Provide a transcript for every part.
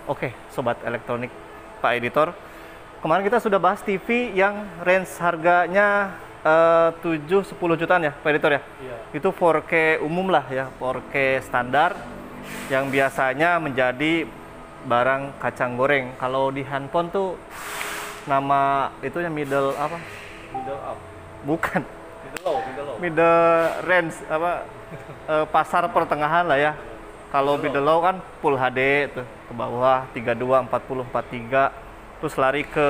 Oke, sobat elektronik Pak Editor. Kemarin kita sudah bahas TV yang range harganya 7-10 jutaan ya, Pak Editor ya? Iya. Itu 4K umum lah ya, 4K standar yang biasanya menjadi barang kacang goreng. Kalau di handphone tuh nama itunya middle apa? Middle up. Bukan. Middle low, middle low. Middle range apa? Pasar pertengahan lah ya. Kalau middle low kan Full HD tuh ke bawah 32, 40, 43. Terus lari ke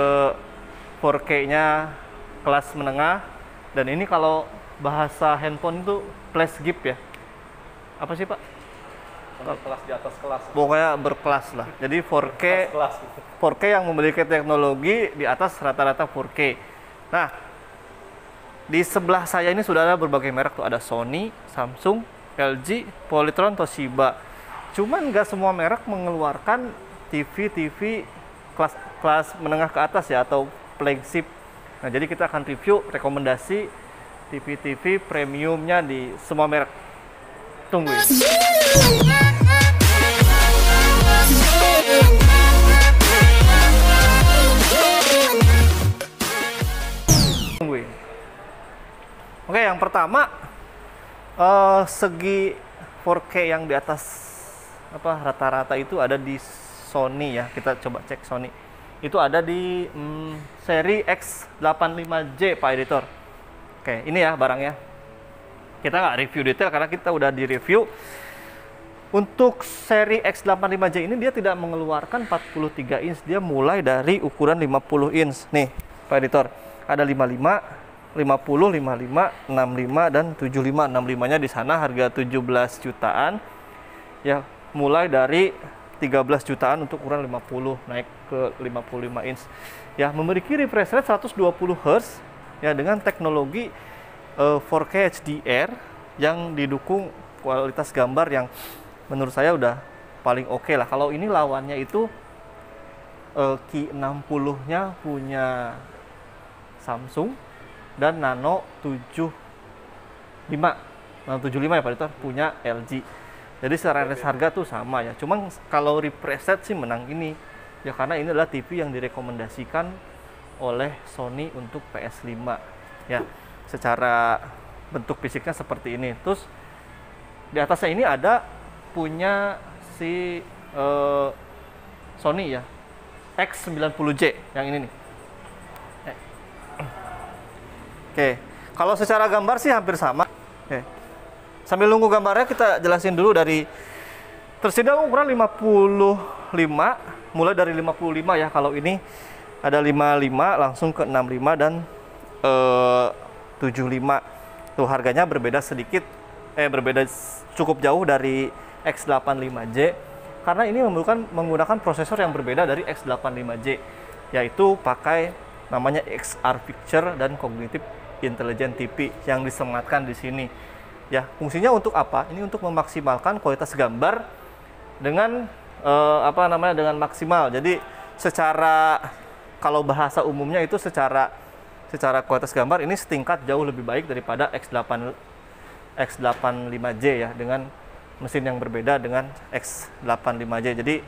4K-nya kelas menengah. Dan ini kalau bahasa handphone itu flash gift ya. Apa sih, Pak? Kelas di atas kelas. Pokoknya berkelas lah. Jadi 4K Kelas. 4K yang memiliki teknologi di atas rata-rata 4K. Nah, di sebelah saya ini sudah ada berbagai merek tuh, ada Sony, Samsung, LG, Polytron, Toshiba. Cuman nggak semua merek mengeluarkan TV kelas menengah ke atas ya, atau flagship. Nah, jadi kita akan review rekomendasi TV premiumnya di semua merek. Tungguin. Tungguin. Oke, yang pertama segi 4K yang di atas rata-rata itu ada di Sony ya. Kita coba cek Sony. Itu ada di seri X85J, Pak Editor. Oke, ini ya barangnya. Kita nggak review detail karena kita udah di review. Untuk seri X85J ini dia tidak mengeluarkan 43 inch, dia mulai dari ukuran 50 inch. Nih, Pak Editor, ada 55, 50, 55, 65 dan 75. 65-nya di sana harga 17 jutaan. Ya, mulai dari 13 jutaan untuk ukuran 50 naik ke 55 inch. Ya, memiliki refresh rate 120 Hz ya, dengan teknologi 4K HDR yang didukung kualitas gambar yang menurut saya udah paling oke lah. Kalau ini lawannya itu Q60-nya punya Samsung dan Nano 75 ya Pak Editor punya LG. Jadi secara harga tuh sama ya. Cuman kalau refresh rate sih menang ini. Ya karena ini adalah TV yang direkomendasikan oleh Sony untuk PS5. Ya, secara bentuk fisiknya seperti ini. Terus di atasnya ini ada punya si Sony ya, X90J yang ini nih. Oke, kalau secara gambar sih hampir sama. Oke. Sambil nunggu gambarnya kita jelasin dulu dari tersedia ukuran 55, mulai dari 55 ya. Kalau ini ada 55 langsung ke 65 dan 75. Tuh harganya berbeda sedikit, berbeda cukup jauh dari X85J karena ini menggunakan prosesor yang berbeda dari X85J, yaitu pakai namanya XR Picture dan Cognitive Intelligent TV yang disematkan di sini. Ya, fungsinya untuk apa? Ini untuk memaksimalkan kualitas gambar dengan dengan maksimal. Jadi secara kalau bahasa umumnya itu secara kualitas gambar ini setingkat jauh lebih baik daripada X85J ya, dengan mesin yang berbeda dengan X85J. Jadi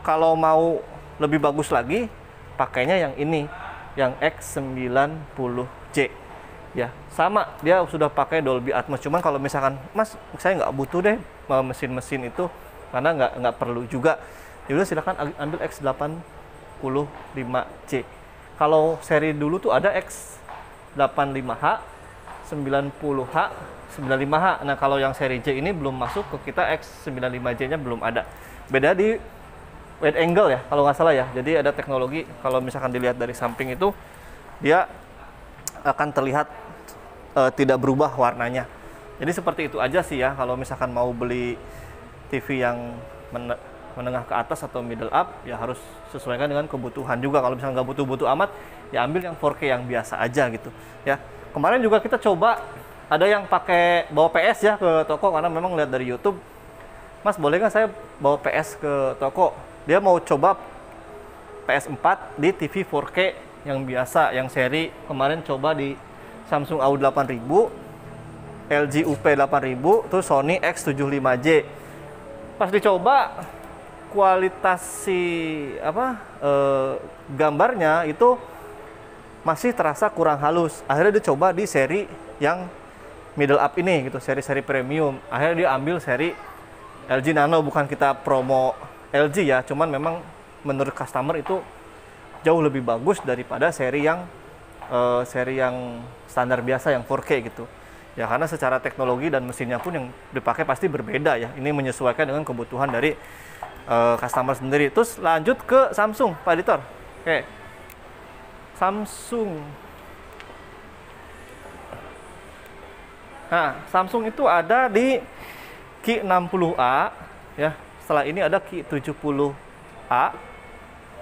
kalau mau lebih bagus lagi pakainya yang ini, yang X90J. Ya, sama dia sudah pakai Dolby Atmos. Cuman kalau misalkan Mas, saya nggak butuh deh mesin-mesin itu karena nggak perlu juga, ya udah silakan ambil X85J. Kalau seri dulu tuh ada X85H, 90H, 95H. Nah, kalau yang seri J ini belum masuk ke kita, X95J-nya belum ada. Beda di wide angle ya, kalau nggak salah ya. Jadi ada teknologi kalau misalkan dilihat dari samping itu dia akan terlihat tidak berubah warnanya. Jadi seperti itu aja sih ya. Kalau misalkan mau beli TV yang menengah ke atas atau middle up, ya harus sesuaikan dengan kebutuhan juga. Kalau misalkan nggak butuh-butuh amat, ya ambil yang 4K yang biasa aja gitu ya. Kemarin juga kita coba ada yang pakai bawa PS ya ke toko karena memang lihat dari YouTube, Mas boleh nggak saya bawa PS ke toko? Dia mau coba PS4 di TV 4K yang biasa, yang seri. Kemarin coba di Samsung AU8000, LG UP8000, terus Sony X75J. Pas dicoba, kualitas si gambarnya itu masih terasa kurang halus. Akhirnya dia coba di seri yang middle up ini gitu, seri-seri premium. Akhirnya dia ambil seri LG Nano, bukan kita promo LG ya, cuman memang menurut customer itu jauh lebih bagus daripada seri yang standar biasa yang 4K gitu. Ya karena secara teknologi dan mesinnya pun yang dipakai pasti berbeda ya. Ini menyesuaikan dengan kebutuhan dari customer sendiri. Terus lanjut ke Samsung, Pak Editor. Oke. Samsung. Nah, Samsung itu ada di Q60A ya. Setelah ini ada Q70A.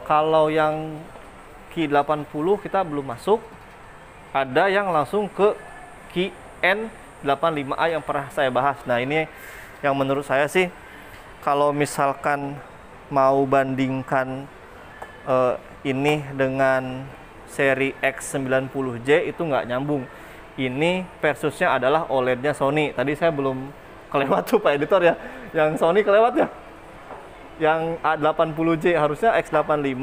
Kalau yang Q80 kita belum masuk. Ada yang langsung ke N85A yang pernah saya bahas. Nah, ini yang menurut saya sih kalau misalkan mau bandingkan ini dengan seri X90J itu nggak nyambung. Ini versusnya adalah OLED-nya Sony. Tadi saya belum kelewat tuh Pak Editor ya. Yang Sony kelewat ya. Yang A80J harusnya X85,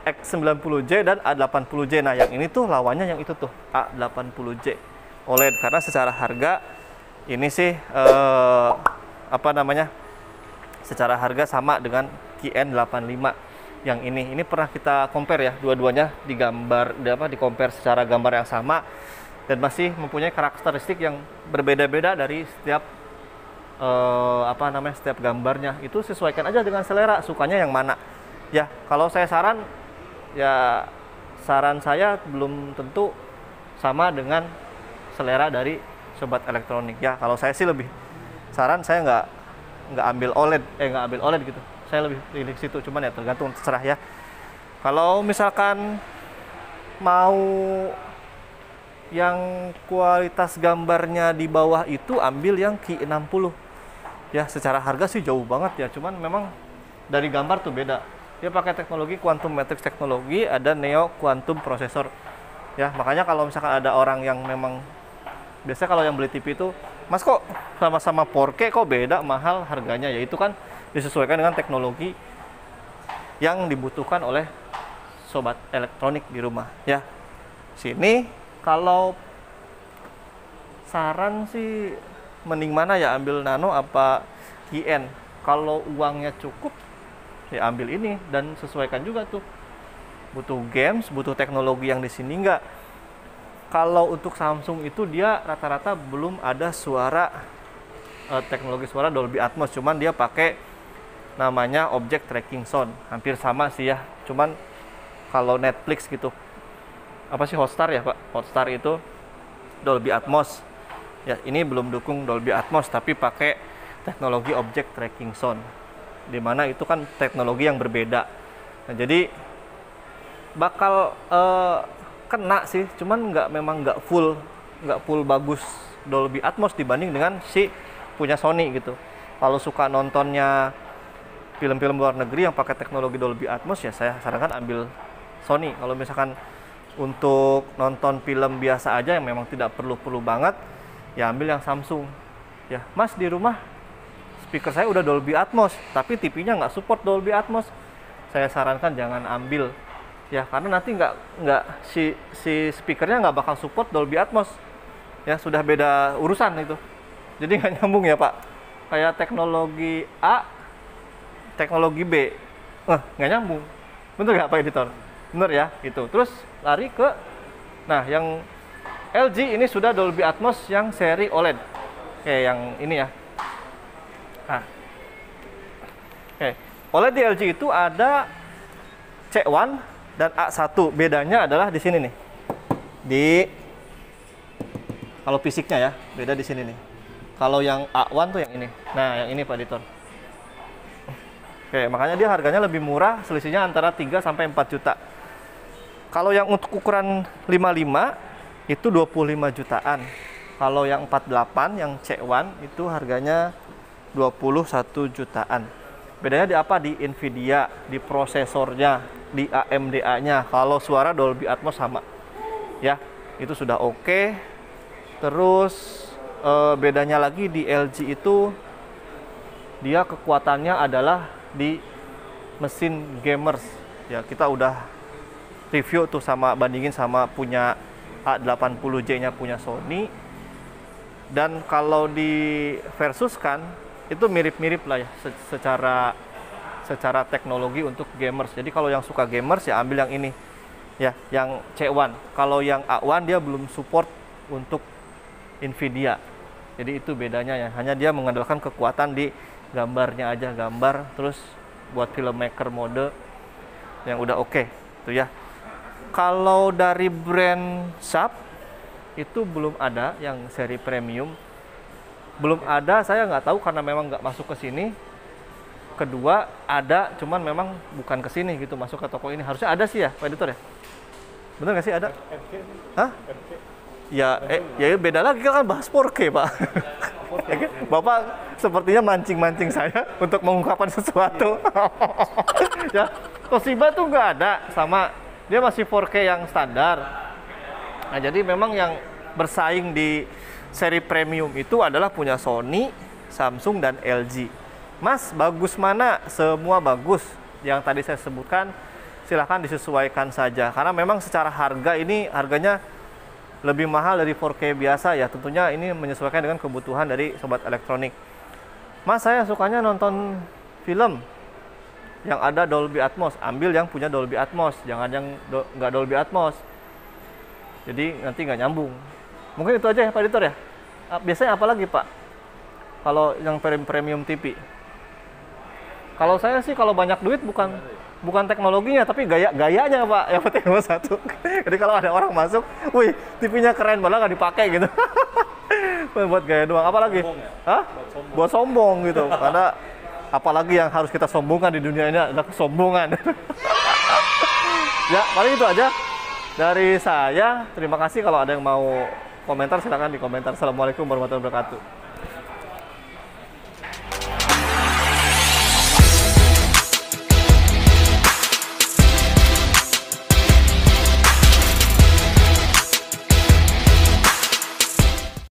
X90J dan A80J. Nah, yang ini tuh lawannya yang itu tuh A80J OLED. Karena secara harga ini sih secara harga sama dengan QN85 yang ini. Ini pernah kita compare ya, dua-duanya di compare secara gambar yang sama dan masih mempunyai karakteristik yang berbeda-beda dari setiap setiap gambarnya. Itu sesuaikan aja dengan selera, sukanya yang mana. Ya, kalau saya saran saya belum tentu sama dengan selera dari sobat elektronik. Ya, kalau saya sih lebih saran saya nggak ambil OLED gitu. Saya lebih pilih situ, cuman ya tergantung, terserah ya. Kalau misalkan mau yang kualitas gambarnya di bawah itu ambil yang Q60. Ya, secara harga sih jauh banget ya, cuman memang dari gambar tuh beda. Dia pakai teknologi quantum matrix teknologi, ada neo quantum processor. Ya, makanya kalau misalkan ada orang yang memang biasanya kalau yang beli TV itu, "Mas, kok sama-sama 4K kok beda mahal harganya?" Ya itu kan disesuaikan dengan teknologi yang dibutuhkan oleh sobat elektronik di rumah ya. Sini kalau saran sih mending mana ya, ambil Nano apa QN? Kalau uangnya cukup ya ambil ini dan sesuaikan juga tuh. Butuh games, butuh teknologi yang di sini enggak. Kalau untuk Samsung itu dia rata-rata belum ada teknologi suara Dolby Atmos, cuman dia pakai namanya Object Tracking Sound. Hampir sama sih ya. Cuman kalau Netflix gitu, apa sih, Hotstar ya Pak? Hotstar itu Dolby Atmos. Ya, ini belum dukung Dolby Atmos tapi pakai teknologi Object Tracking Sound. Dimana itu kan teknologi yang berbeda. Nah, jadi bakal kena sih, cuman memang nggak full bagus Dolby Atmos dibanding dengan si punya Sony gitu. Kalau suka nontonnya film-film luar negeri yang pakai teknologi Dolby Atmos ya saya sarankan ambil Sony. Kalau misalkan untuk nonton film biasa aja yang memang tidak perlu banget ya ambil yang Samsung. Ya, Mas, di rumah speaker saya udah Dolby Atmos tapi TV-nya nggak support Dolby Atmos. Saya sarankan jangan ambil. Ya, karena nanti si speakernya nggak bakal support Dolby Atmos. Ya, sudah beda urusan itu. Jadi nggak nyambung ya Pak. Kayak teknologi A, teknologi B, nggak nyambung. Bener nggak Pak Editor? Bener ya, itu. Terus lari ke, yang LG ini sudah Dolby Atmos yang seri OLED. Kayak yang ini ya. Oke, OLED di LG itu ada C1 dan A1. Bedanya adalah di sini nih. Kalau fisiknya ya, beda di sini nih. Kalau yang A1 tuh yang ini. Nah, yang ini Pak Editor. Oke, makanya dia harganya lebih murah, selisihnya antara 3 sampai 4 juta. Kalau yang untuk ukuran 55 itu 25 jutaan. Kalau yang 48 yang C1 itu harganya 21 jutaan. Bedanya di apa? Di Nvidia, di prosesornya, di AMD-nya. Kalau suara Dolby Atmos sama. Ya, itu sudah oke. Terus bedanya lagi di LG itu dia kekuatannya adalah di mesin gamers. Ya, kita udah review tuh sama bandingin sama punya A80J-nya punya Sony. Dan kalau di versus kan itu mirip-mirip lah ya secara teknologi untuk gamers. Jadi kalau yang suka gamers ya ambil yang ini. Ya, yang C1. Kalau yang A1 dia belum support untuk Nvidia. Jadi itu bedanya ya. Hanya dia mengandalkan kekuatan di gambarnya aja, gambar terus buat filmmaker mode yang udah oke tuh ya. Kalau dari brand Sharp itu belum ada yang seri premium. Belum ada, saya nggak tahu karena memang nggak masuk ke sini. Kedua, ada cuman memang bukan ke sini gitu, masuk ke toko ini. Harusnya ada sih ya, Pak Editor ya? Bener nggak sih ada? Hah? Ya, ya beda lagi kan bahas 4K, Pak. Bapak sepertinya mancing-mancing saya untuk mengungkapkan sesuatu. Ya, Toshiba tuh nggak ada, sama dia masih 4K yang standar. Nah, jadi memang yang bersaing di seri premium itu adalah punya Sony, Samsung, dan LG. Mas, bagus mana? Semua bagus. Yang tadi saya sebutkan, silahkan disesuaikan saja. Karena memang secara harga ini, harganya lebih mahal dari 4K biasa ya. Tentunya ini menyesuaikan dengan kebutuhan dari sobat elektronik. Mas, saya sukanya nonton film yang ada Dolby Atmos. Ambil yang punya Dolby Atmos, jangan yang nggak Dolby Atmos. Jadi nanti nggak nyambung. Mungkin itu aja ya Pak Editor ya. Biasanya apa lagi Pak? Kalau yang premium TV? Kalau saya sih kalau banyak duit bukan teknologinya tapi gayanya Pak, yang penting nomor satu. Jadi kalau ada orang masuk, wih TV-nya keren malah nggak dipakai gitu. Buat gaya doang. Apalagi? Hah? Buat sombong gitu. Karena apalagi yang harus kita sombongkan di dunia ini adalah kesombongan. Ya paling itu aja dari saya. Terima kasih. Kalau ada yang mau komentar silakan di komentar. Assalamualaikum warahmatullahi wabarakatuh.